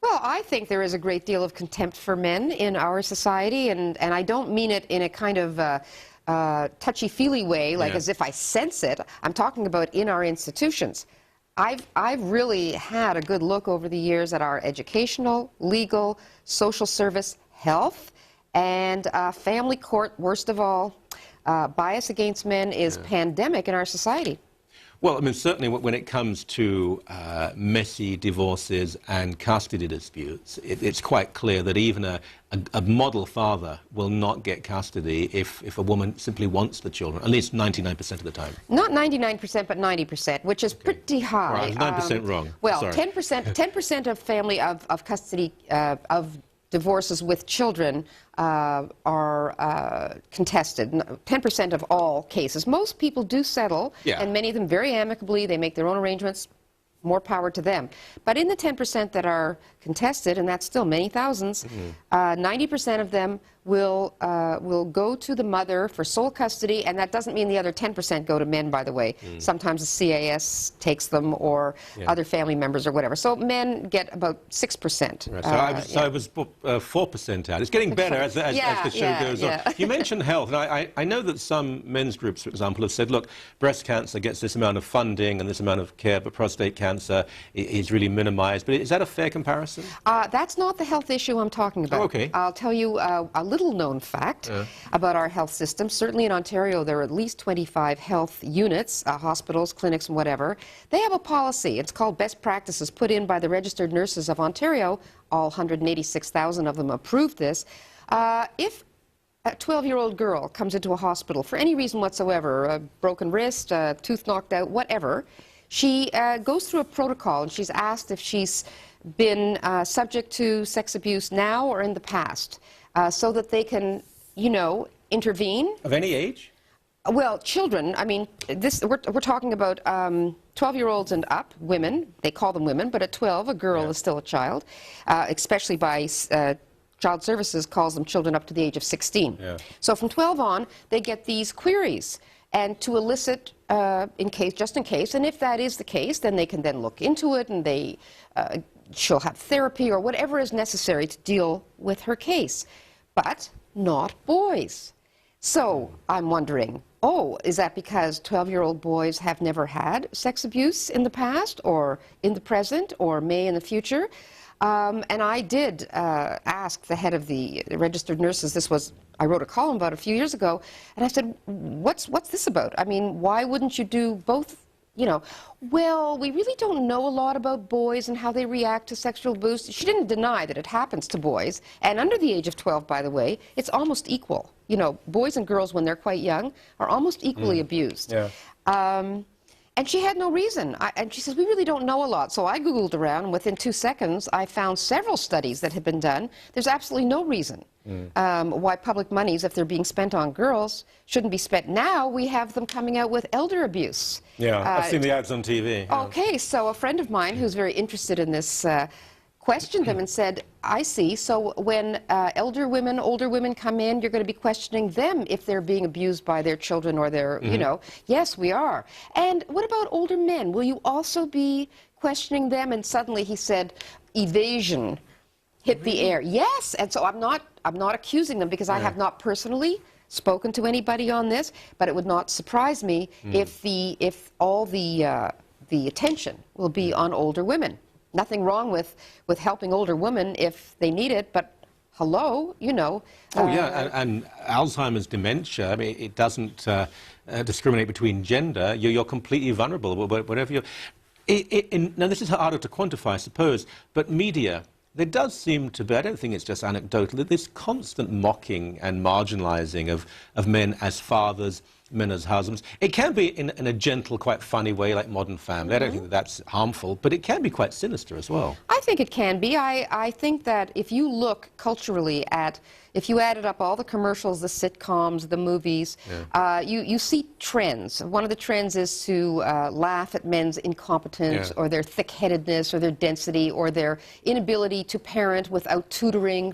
Well, I think there is a great deal of contempt for men in our society, and I don't mean it in a kind of touchy-feely way, like as if I sense it. I'm talking about in our institutions. I've really had a good look over the years at our educational, legal, social service, health, and family court. Worst of all, bias against men is pandemic in our society. Well, I mean, certainly when it comes to messy divorces and custody disputes, it's quite clear that even a model father will not get custody if a woman simply wants the children, at least 99% of the time. Not 99%, but 90%, which is pretty high. Right, 9% wrong. Well, 10% of family of custody of divorces with children are contested. 10% of all cases. Most people do settle, and many of them very amicably. They make their own arrangements. More power to them. But in the 10% that are contested, and that's still many thousands, 90% of them will go to the mother for sole custody, and that doesn't mean the other 10% go to men, by the way. Sometimes the CAS takes them, or other family members, or whatever. So men get about 6%. Right. So I was 4% out. It's getting better as the show goes on. You mentioned health, and I know that some men's groups, for example, have said, look, breast cancer gets this amount of funding and this amount of care, but prostate cancer is really minimized. But is that a fair comparison? That's not the health issue I'm talking about. Oh, okay. I'll tell you a little-known fact about our health system. Certainly in Ontario, there are at least 25 health units, hospitals, clinics, and whatever. They have a policy. It's called Best Practices, put in by the registered nurses of Ontario. All 186,000 of them approved this. If a 12-year-old girl comes into a hospital for any reason whatsoever, a broken wrist, a tooth knocked out, whatever, she goes through a protocol, and she's asked if she's been subject to sex abuse now or in the past, so that they can, you know, intervene. Of any age? Well, children, I mean, we're talking about 12-year-olds and up, women. They call them women, but at 12, a girl is still a child, especially by Child Services calls them children up to the age of 16. So from 12 on, they get these queries, and to elicit, just in case, and if that is the case, then they can then look into it, and she'll have therapy or whatever is necessary to deal with her case. But not boys. So I'm wondering, is that because 12-year-old boys have never had sex abuse in the past, or in the present, or may in the future? And I did ask the head of the registered nurses. I wrote a column about a few years ago, and I said, what's this about? I mean, why wouldn't you do both? You know, well, we really don't know a lot about boys and how they react to sexual abuse. She didn't deny that it happens to boys, and under the age of 12, by the way, it's almost equal. You know, boys and girls, when they're quite young, are almost equally abused. And she had no reason. And she says, we really don't know a lot. So I Googled around, and within 2 seconds, I found several studies that had been done. There's absolutely no reason why public monies, if they're being spent on girls, shouldn't be spent. Now we have them coming out with elder abuse. I've seen the ads on TV. Okay, so a friend of mine who's very interested in this questioned them and said, I see, so when older women come in, you're going to be questioning them if they're being abused by their children or their, you know. Yes, we are. And what about older men? Will you also be questioning them? And suddenly he said, evasion hit the air. Yes, and so I'm not accusing them, because I have not personally spoken to anybody on this, but it would not surprise me if all the attention will be on older women. Nothing wrong with helping older women if they need it, but hello, you know. And Alzheimer's dementia, I mean, it doesn't discriminate between gender. You're completely vulnerable, whatever you're... Now, this is harder to quantify, I suppose, but media, there does seem to be, I don't think it's just anecdotal, this constant mocking and marginalizing of men as fathers, men as husbands. It can be in a gentle, quite funny way, like Modern Family. I don't think that that's harmful, but it can be quite sinister as well. I think it can be. I think that if you look culturally at, if you added up all the commercials, the sitcoms, the movies, you see trends. One of the trends is to laugh at men's incompetence or their thick-headedness or their density or their inability to parent without tutoring.